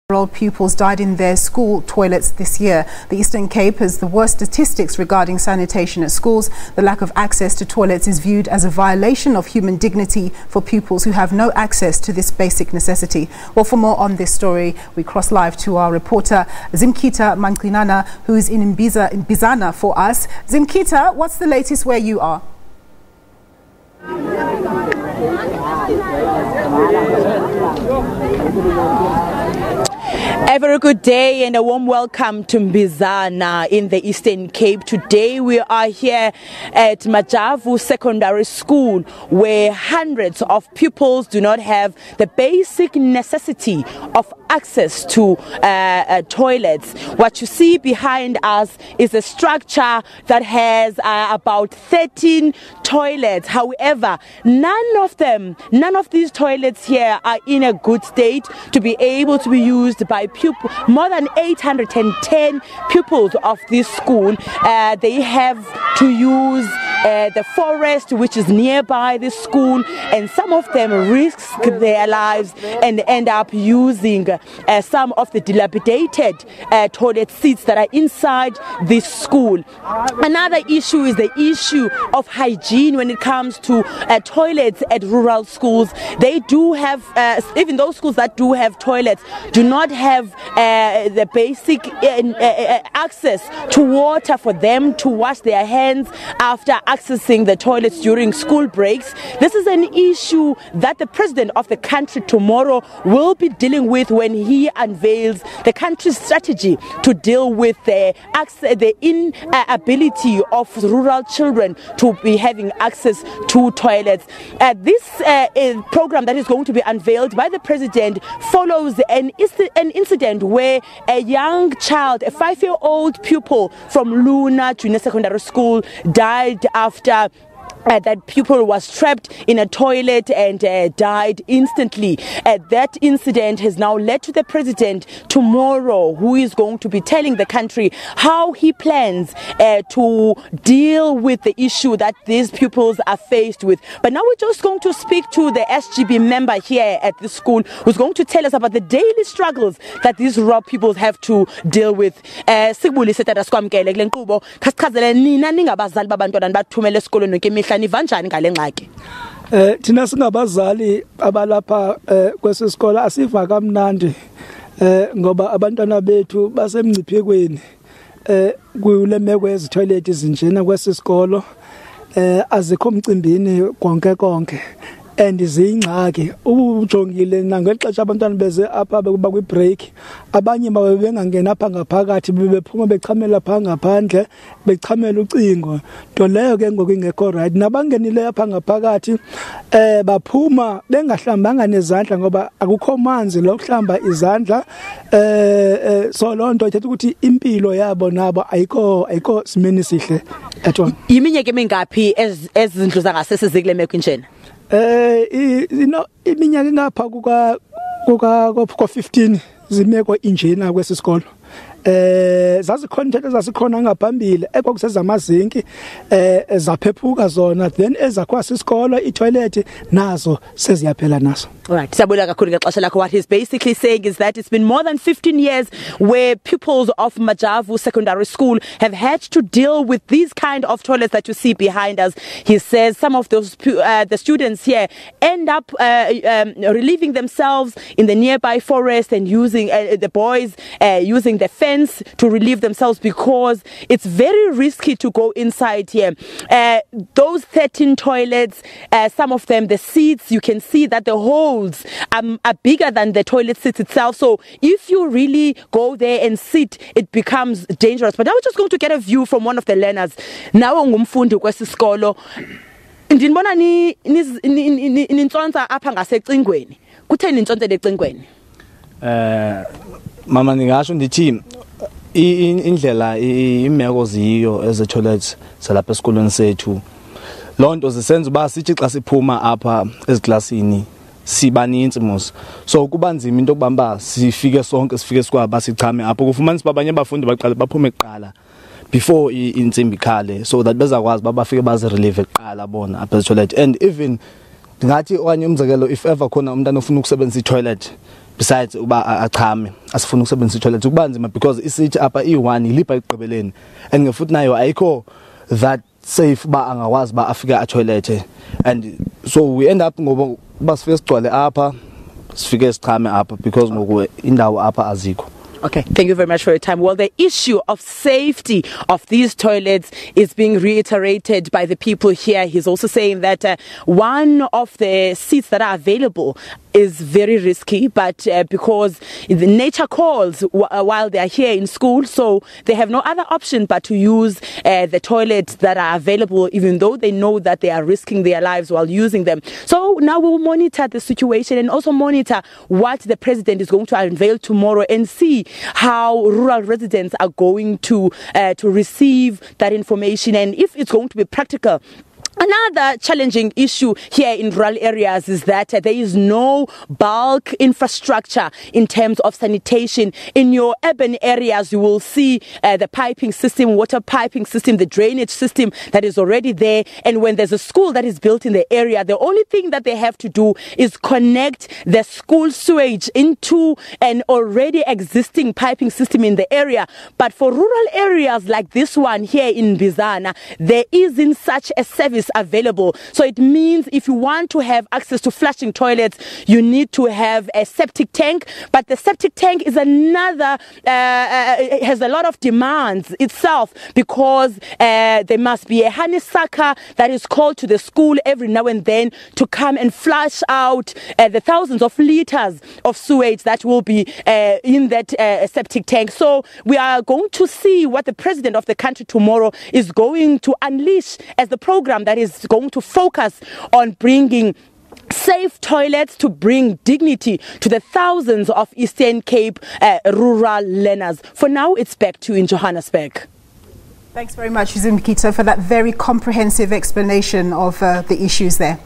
Pupils died in their school toilets this year. The Eastern Cape has the worst statistics regarding sanitation at schools. The lack of access to toilets is viewed as a violation of human dignity for pupils who have no access to this basic necessity. Well, for more on this story, we cross live to our reporter Zimkhitha Manqinana, who is in Bizana for us. Zimkhitha, what's the latest where you are? A very good day and a warm welcome to Bizana in the Eastern Cape. Today we are here at Majavu Secondary School, where hundreds of pupils do not have the basic necessity of access to toilets. What you see behind us is a structure that has about 13 toilets. However, none of these toilets here are in a good state to be able to be used by more than 810 pupils of this school. They have to use the forest which is nearby this school, and some of them risk their lives and end up using some of the dilapidated toilet seats that are inside this school. Another issue is the issue of hygiene when it comes to toilets at rural schools. They do have, even those schools that do have toilets, do not have the basic access to water for them to wash their hands after accessing the toilets during school breaks. This is an issue that the president of the country tomorrow will be dealing with when he unveils the country's strategy to deal with the inability of rural children to be having access to toilets. This program that is going to be unveiled by the president follows an incident where a young child, a 5-year-old pupil from Luna Junior Secondary School, died after that pupil was trapped in a toilet and died instantly. That incident has now led to the president tomorrow, who is going to be telling the country how he plans to deal with the issue that these pupils are faced with. But now we're just going to speak to the SGB member here at the school, who's going to tell us about the daily struggles that these rural pupils have to deal with. Thina singabazali abalapha kwesisikole asiva kamnandi ngoba abantwana bethu basemnciphekweni kule meko ezithoilet izinjena kwesisikolo azikho umcimbini konke and izingxaki ujongile nangexesha abantwana beze apha bakwi break, abanye babe bengangena apha ngaphakathi bebephuma bechamela pha ngaphandle bechamela ucingo, nto leyo ke ngoku ingekho right. Nabangenile apha ngaphakathi baphuma bengahlambanga nezandla ngoba akukho manzi lokuhlamba izandla, so loo nto ithetha ukuthi impilo yabo nabo ayikho simeni sihle etho. Iminyaka emingaphi ezindlu zangasese zikule meko injena? Iminyaka ngapha kuka 15 zimeko injena kwesisikolo. Zazikhona zazikhona ngaphambili ekwakusezamazinki zaphephuka zona, then ezakwasa isikolo itoilet nazo seziyaphela naso. Right. What he's basically saying is that it's been more than 15 years where pupils of Majavu Secondary School have had to deal with these kind of toilets that you see behind us. He says some of those the students here end up relieving themselves in the nearby forest and using the boys using the fence to relieve themselves because it's very risky to go inside here. Those 13 toilets, some of them, the seats, you can see that the holes are bigger than the toilet seat itself. So if you really go there and sit, it becomes dangerous. But now we're just going to get a view from one of the learners. Now ngumfundi kwesisikolo. Ndinibona nintsonsa apha ngasecingweni. Kutheni nintsonse lecingweni? Mama ningasho ndithi indlela imeko ziyo eze toilets salapha esikolweni sethu. Lonto zisenza uba sithi xa siphuma apha eziklasini sibaninzi mos, so kuba nzima into okubamba sifike sikwaba sichame apho kufumanisa abanye abafundi baqala baphume eqala before insimbi ikhale, so that bezakwazi babafike bazi relieve eqala bona apha toilet. And even ngathi okanye umzekelo if ever khona umuntu anofuna ukusebenzisa toilet besides uba achame asifuna ukusebenzisa toilet ukuba nzima because isithi apha i1 ilipha igqibeleni and ngefuthi nayo ayikho that safe ba angakwazi ba afika a toilet and so we end up ngoba basifike sigcwale apha sifike sichame apha because ngoku indawo apha azikho. Okay, thank you very much for your time. Well, the issue of safety of these toilets is being reiterated by the people here. He's also saying that one of the seats that are available is very risky, but because the nature calls while they are here in school, so they have no other option but to use the toilets that are available, even though they know that they are risking their lives while using them. So now we will monitor the situation and also monitor what the president is going to unveil tomorrow and see how rural residents are going to receive that information and if it's going to be practical. Another challenging issue here in rural areas is that there is no bulk infrastructure in terms of sanitation. In your urban areas, you will see the piping system, water piping system, the drainage system that is already there. And when there's a school that is built in the area, the only thing that they have to do is connect the school sewage into an already existing piping system in the area. But for rural areas like this one here in Bizana, there isn't such a service available. So it means if you want to have access to flushing toilets, you need to have a septic tank. But the septic tank is another, has a lot of demands itself because there must be a honeysucker that is called to the school every now and then to come and flush out the thousands of liters of sewage that will be in that septic tank. So we are going to see what the president of the country tomorrow is going to unleash as the program that is going to focus on bringing safe toilets to bring dignity to the thousands of Eastern Cape rural learners. For now, it's back to you in Johannesburg. Thanks very much, Zimkhitha, for that very comprehensive explanation of the issues there.